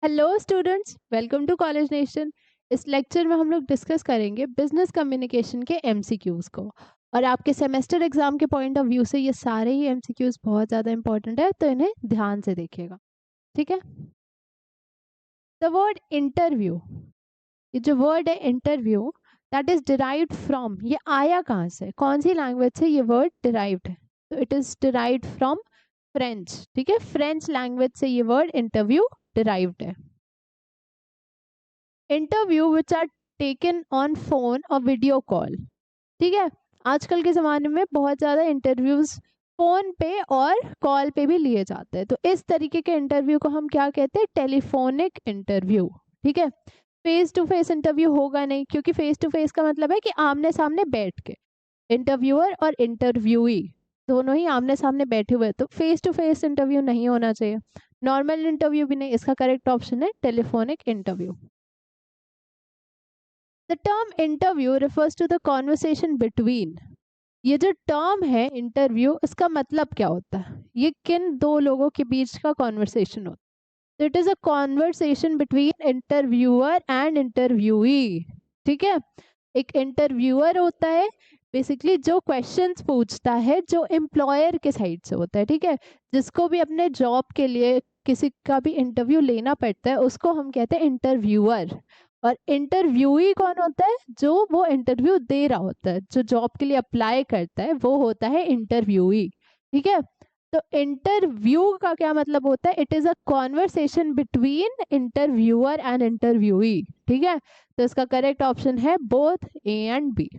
Hello students, welcome to college nation. इस lecture में हम लोग डिस्कस करेंगे बिजनेस कम्युनिकेशन के एमसीक्यूज को। और आपके सेमेस्टर एग्जाम के पॉइंट ऑफ व्यू से ये सारे ही एमसीक्यूज बहुत ज़्यादा इंपॉर्टेंट है, तो इन्हें ध्यान से देखिएगा। ठीक है। द वर्ड इंटरव्यू, ये जो वर्ड है interview, that is derived from, ये आया कहाँ से, कौन सी लैंग्वेज से ये वर्ड डिराइव्ड है? तो it is derived from French. ठीक है, फ्रेंच लैंग्वेज से ये वर्ड इंटरव्यू डिराइव्ड है। Interview which are taken on phone और वीडियो कॉल। ठीक है, आजकल के ज़माने में बहुत ज़्यादा इंटरव्यूज फोन पे और कॉल पे भी लिए जाते हैं, तो इस तरीके के इंटरव्यू को हम क्या कहते हैं? Telephonic interview. ठीक है, फेस टू फेस इंटरव्यू होगा नहीं, क्योंकि फेस टू फेस का मतलब है कि आमने सामने बैठ के इंटरव्यूअर और इंटरव्यूई दोनों ही आमने सामने बैठे हुए, तो फेस टू फेस इंटरव्यू नहीं होना चाहिए। नॉर्मल इंटरव्यू भी नहीं, इसका करेक्ट ऑप्शन है telephonic interview. The term interview refers to the conversation between, ये जो टर्म है इंटरव्यू, इसका मतलब क्या होता है? ये किन दो लोगों के बीच का कॉन्वर्सेशन होता है? तो it is a conversation between interviewer and interviewee. ठीक है, एक इंटरव्यूअर होता है बेसिकली जो क्वेश्चंस पूछता है, जो एम्प्लॉयर के साइड से होता है। ठीक है, जिसको भी अपने जॉब के लिए किसी का भी इंटरव्यू लेना पड़ता है, उसको हम कहते हैं इंटरव्यूअर। और इंटरव्यूई कौन होता है? जो वो इंटरव्यू दे रहा होता है, जो जॉब के लिए अप्लाई करता है, वो होता है इंटरव्यूई। ठीक है, तो इंटरव्यू का क्या मतलब होता है? It is a conversation between interviewer and interviewee. ठीक है, तो इसका करेक्ट ऑप्शन है both A and B.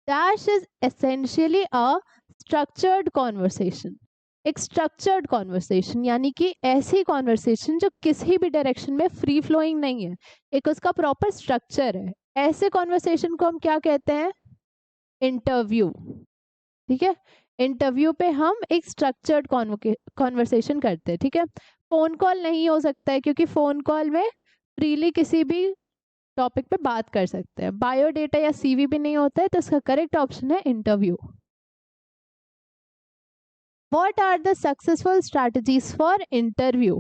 Dash is essentially a structured conversation. एक स्ट्रक्चर्ड कॉन्वर्सेशन यानी कि ऐसी कॉन्वर्सेशन जो किसी भी डायरेक्शन में फ्री फ्लोइंग नहीं है, एक उसका प्रॉपर स्ट्रक्चर है। ऐसे कॉन्वर्सेशन को हम क्या कहते हैं? इंटरव्यू। ठीक है, इंटरव्यू पे हम एक स्ट्रक्चर्ड कॉन्वर्सेशन करते हैं। ठीक है, फोन कॉल नहीं हो सकता है, क्योंकि फोन कॉल में फ्रीली किसी भी टॉपिक पे बात कर सकते हैं। बायोडेटा या सीवी भी नहीं होता है, तो इसका करेक्ट ऑप्शन है interview. What are the successful strategies for interview?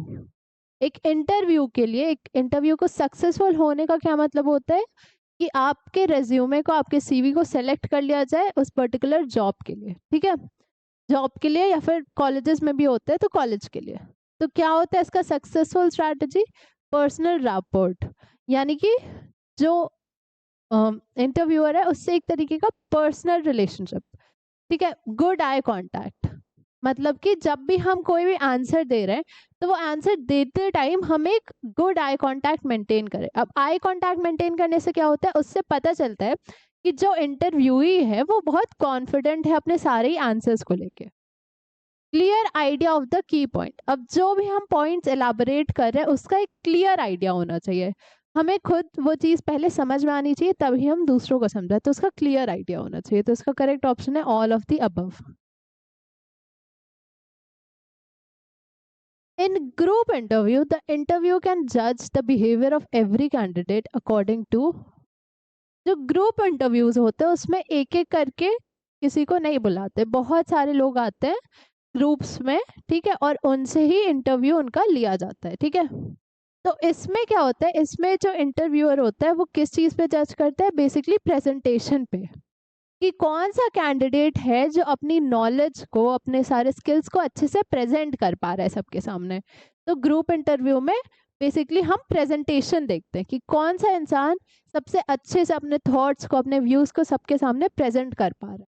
एक इंटरव्यू के लिए, एक इंटरव्यू को सक्सेसफुल होने का क्या मतलब होता है? कि आपके रेज्यूमे को, आपके सीवी को सेलेक्ट कर लिया जाए उस पर्टिकुलर जॉब के लिए। ठीक है, जॉब के लिए, या फिर कॉलेजेस में भी होता है तो कॉलेज के लिए। तो क्या होता है इसका सक्सेसफुल स्ट्रैटेजी? पर्सनल रैपोर्ट, यानी कि जो इंटरव्यूअर है उससे एक तरीके का पर्सनल रिलेशनशिप। ठीक है, गुड आई कांटेक्ट, मतलब कि जब भी हम कोई भी आंसर दे रहे हैं, तो वो आंसर देते टाइम हम एक गुड आई कांटेक्ट मेंटेन करें। अब आई कांटेक्ट मेंटेन करने से क्या होता है? उससे पता चलता है कि जो इंटरव्यूई है वो बहुत कॉन्फिडेंट है अपने सारे ही आंसर्स को लेके। Clear idea of the key point, अब जो भी हम पॉइंट्स एलाबोरेट कर रहे हैं उसका एक क्लियर आइडिया होना चाहिए। हमें खुद वो चीज़ पहले समझ में आनी चाहिए, तभी हम दूसरों को समझाए, तो उसका क्लियर आइडिया होना चाहिए। तो इसका करेक्ट ऑप्शन है all of the above. In group interview, the interview can judge the behavior of every candidate according to, जो ग्रुप इंटरव्यूज होते हैं उसमें एक एक करके किसी को नहीं बुलाते, बहुत सारे लोग आते हैं ग्रुप्स में। ठीक है, और उनसे ही इंटरव्यू उनका लिया जाता है। ठीक है, तो इसमें क्या होता है? इसमें जो इंटरव्यूअर होता है वो किस चीज़ पे जज करता है? बेसिकली प्रेजेंटेशन पे, कि कौन सा कैंडिडेट है जो अपनी नॉलेज को, अपने सारे स्किल्स को अच्छे से प्रेजेंट कर पा रहा है सबके सामने। तो ग्रुप इंटरव्यू में बेसिकली हम प्रेजेंटेशन देखते हैं कि कौन सा इंसान सबसे अच्छे से अपने थॉट्स को, अपने व्यूज को सबके सामने प्रेजेंट कर पा रहा है।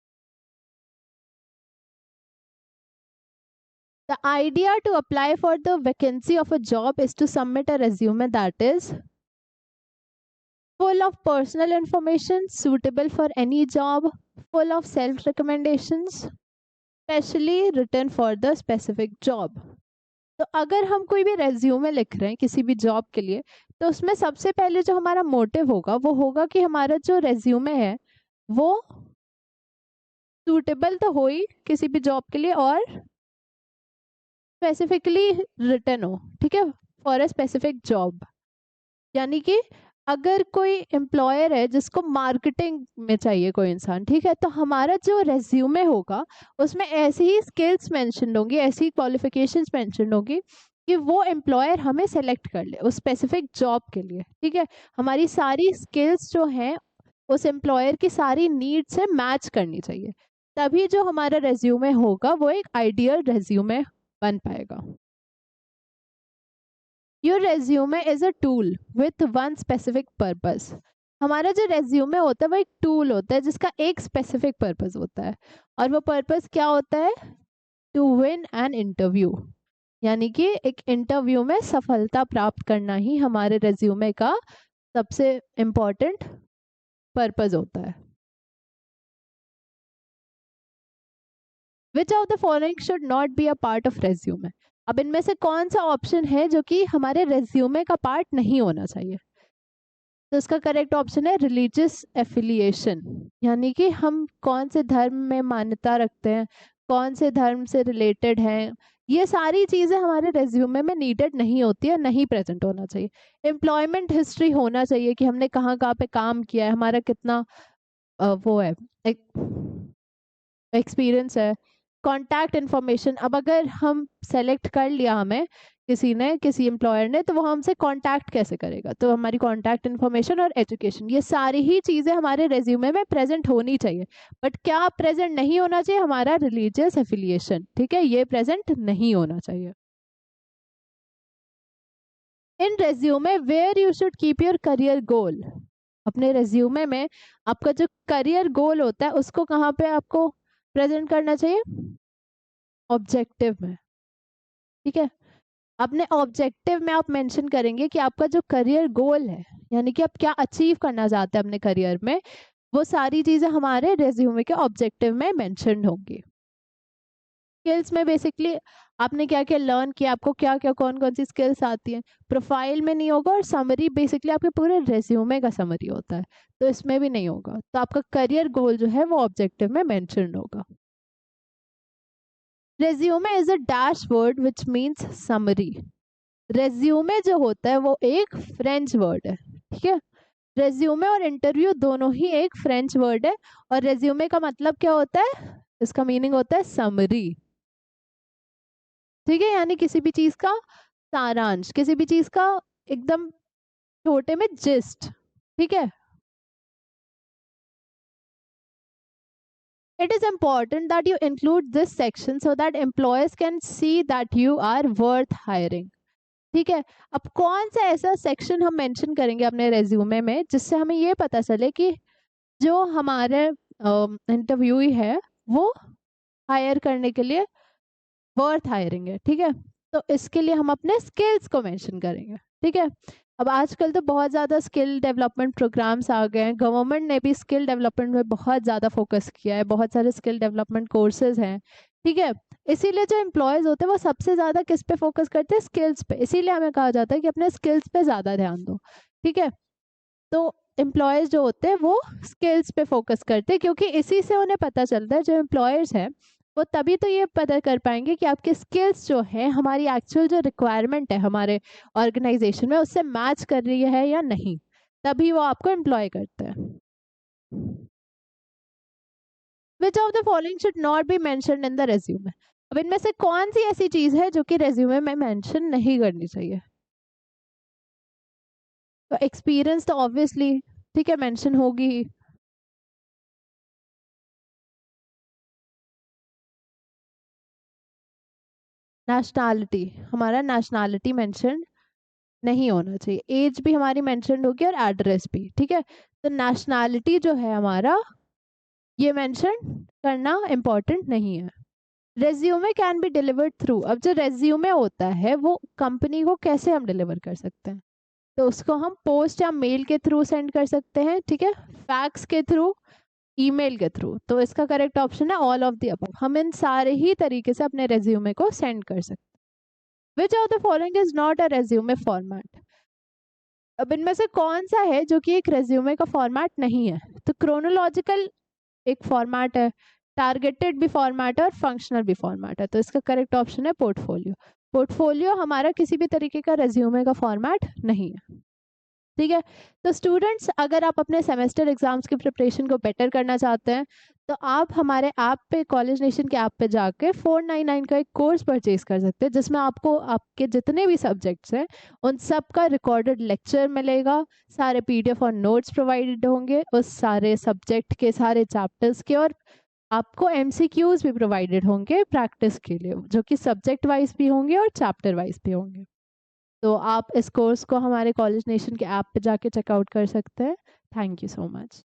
The idea to apply for the vacancy of a job is to submit a resume that is full of personal information suitable for any job, full of self recommendations, specially written for the specific job. तो अगर हम कोई भी resume लिख रहे हैं किसी भी जॉब के लिए, तो उसमें सबसे पहले जो हमारा मोटिव होगा वो होगा कि हमारा जो रेज्यूमे है वो सूटेबल तो हो ही किसी भी जॉब के लिए, और स्पेसिफिकली रिटन हो। ठीक है, फॉर अ स्पेसिफिक जॉब, यानी कि अगर कोई एम्प्लॉयर है जिसको मार्केटिंग में चाहिए कोई इंसान, ठीक है, तो हमारा जो रेज्यूमे होगा उसमें ऐसी ही स्किल्स मेंशन होंगी, ऐसी क्वालिफिकेशंस मेंशन होंगी कि वो एम्प्लॉयर हमें सेलेक्ट कर ले उस स्पेसिफिक जॉब के लिए, ठीक है। हमारी सारी स्किल्स जो हैं उस एम्प्लॉयर की सारी नीड से मैच करनी चाहिए, तभी जो हमारा रेज्यूमे होगा वो एक आइडियल रेज्यूमे बन पाएगा। Your resume is a tool with one specific purpose. हमारा जो रेज्यूमे होता है वो एक टूल होता है जिसका एक स्पेसिफिक पर्पस होता है, और वो पर्पस क्या होता है? टू विन एन इंटरव्यू, यानी कि एक इंटरव्यू में सफलता प्राप्त करना ही हमारे रेज्यूमे का सबसे इम्पोर्टेंट पर्पस होता है। Which of the following should not be a part of resume. अब इनमें से कौन सा ऑप्शन है जो कि हमारे रेज्यूमे का पार्ट नहीं होना चाहिए? तो इसका करेक्ट ऑप्शन है रिलीजियस एफिलिएशन, यानी कि हम कौन से धर्म में मान्यता रखते हैं, कौन से धर्म से रिलेटेड हैं, ये सारी चीज़ें हमारे रेज्यूमे में नीडेड नहीं होती है, नहीं प्रेजेंट होना चाहिए। एम्प्लॉयमेंट हिस्ट्री होना चाहिए कि हमने कहाँ कहाँ पे काम किया है, हमारा कितना वो है एक्सपीरियंस है। कॉन्टैक्ट इन्फॉर्मेशन, अब अगर हम सेलेक्ट कर लिया हमें किसी एम्प्लॉयर ने, तो वो हमसे कांटेक्ट कैसे करेगा, तो हमारी कांटेक्ट इन्फॉर्मेशन और एजुकेशन, ये सारी ही चीज़ें हमारे रेज्यूमे में प्रेजेंट होनी चाहिए। बट क्या प्रेजेंट नहीं होना चाहिए? हमारा रिलीजियस एफिलिएशन, ठीक है, ये प्रेजेंट नहीं होना चाहिए। In resume where you should keep your career goal. अपने रेज्यूमे में आपका जो करियर गोल होता है उसको कहाँ पे आपको प्रेजेंट करना चाहिए? ऑब्जेक्टिव में, ठीक है। अपने ऑब्जेक्टिव में आप मेंशन करेंगे कि आपका जो करियर गोल है, यानी कि आप क्या अचीव करना चाहते हैं अपने करियर में, वो सारी चीजें हमारे रेज्यूमे के ऑब्जेक्टिव में मेंशन होंगी। स्किल्स में बेसिकली आपने क्या क्या लर्न किया, आपको क्या क्या कौन कौन सी स्किल्स आती हैं, प्रोफाइल में नहीं होगा। और समरी बेसिकली आपके पूरे रेज्यूमे का समरी होता है, तो इसमें भी नहीं होगा। तो आपका करियर गोल जो है वो ऑब्जेक्टिव में मेंशन होगा। Resume is a dashboard which means summary. Resume जो होता है वो एक फ्रेंच वर्ड है, ठीक है। रेज्यूमे और इंटरव्यू दोनों ही एक फ्रेंच वर्ड है, और रेज्यूमे का मतलब क्या होता है? इसका मीनिंग होता है समरी, ठीक है, यानी किसी भी चीज का सारांश, किसी भी चीज का एकदम छोटे में जिस्ट, ठीक है। It is important that you include this section so that employers can see that you are worth hiring. ठीक है। अब कौन सा ऐसा सेक्शन हम मेंशन करेंगे अपने रेज्यूमे में जिससे हमें ये पता चले कि जो हमारे इंटरव्यूई है वो हायर करने के लिए वर्थ हायरिंग है, ठीक है। तो इसके लिए हम अपने स्किल्स को मेंशन करेंगे, ठीक है। अब आजकल तो बहुत ज़्यादा स्किल डेवलपमेंट प्रोग्राम्स आ गए हैं, गवर्नमेंट ने भी स्किल डेवलपमेंट में बहुत ज़्यादा फोकस किया है, बहुत सारे स्किल डेवलपमेंट कोर्सेज हैं, ठीक है। इसीलिए जो एम्प्लॉयज़ होते हैं वो सबसे ज़्यादा किस पे फोकस करते हैं? स्किल्स पे। इसीलिए हमें कहा जाता है कि अपने स्किल्स पे ज़्यादा ध्यान दो, ठीक है। तो एम्प्लॉयज़ जो होते हैं वो स्किल्स पे फोकस करते हैं, क्योंकि इसी से उन्हें पता चलता है, जो एम्प्लॉयर्स हैं वो तभी तो ये पता कर पाएंगे कि आपके स्किल्स जो है हमारी एक्चुअल जो रिक्वायरमेंट है हमारे ऑर्गेनाइजेशन में उससे मैच कर रही है या नहीं, तभी वो आपको एम्प्लॉय करते हैं। Which of the following should not be mentioned in the resume. अब इनमें से कौन सी ऐसी चीज है जो कि रेज्यूमे में मेंशन नहीं करनी चाहिए? तो एक्सपीरियंस तो ऑब्वियसली, ठीक है, मेंशन होगी ही। नेशनैलिटी, हमारा नेशनैलिटी मेंशन नहीं होना चाहिए। एज भी हमारी मेंशन होगी और एड्रेस भी, ठीक है। तो नेशनैलिटी जो है हमारा ये मेंशन करना इम्पोर्टेंट नहीं है। Resume can be delivered through. अब जो रेज्यूमे होता है वो कंपनी को कैसे हम डिलीवर कर सकते हैं? तो उसको हम पोस्ट या मेल के थ्रू सेंड कर सकते हैं, ठीक है, फैक्स के थ्रू, ईमेल के थ्रू। तो इसका करेक्ट ऑप्शन है ऑल ऑफ द अबव। हम इन सारे ही तरीके से अपने रेज्यूमे को सेंड कर सकते हैं। Which of the following is not a resume format. अब इनमें से कौन सा है जो कि एक रेज्यूमे का फॉर्मेट नहीं है? तो क्रोनोलॉजिकल एक फॉर्मेट है, टारगेटेड भी फॉर्मेट है और फंक्शनल भी फॉर्मेट है। तो इसका करेक्ट ऑप्शन है पोर्टफोलियो। पोर्टफोलियो हमारा किसी भी तरीके का रेज्यूमे का फॉर्मेट नहीं है, ठीक है। तो स्टूडेंट्स, अगर आप अपने सेमेस्टर एग्जाम्स की प्रिपरेशन को बेटर करना चाहते हैं तो आप हमारे ऐप पे, कॉलेज नेशन के ऐप पे जाके 499 का एक कोर्स परचेज कर सकते हैं, जिसमें आपको आपके जितने भी सब्जेक्ट्स हैं उन सब का रिकॉर्डेड लेक्चर मिलेगा, सारे पीडीएफ और नोट्स प्रोवाइडेड होंगे उस सारे सब्जेक्ट के, सारे चैप्टर्स के, और आपको एमसीक्यूज भी प्रोवाइडेड होंगे प्रैक्टिस के लिए, जो कि सब्जेक्ट वाइज भी होंगे और चैप्टर वाइज भी होंगे। तो आप इस कोर्स को हमारे कॉलेज नेशन के ऐप पे जाके चेकआउट कर सकते हैं। Thank you so much.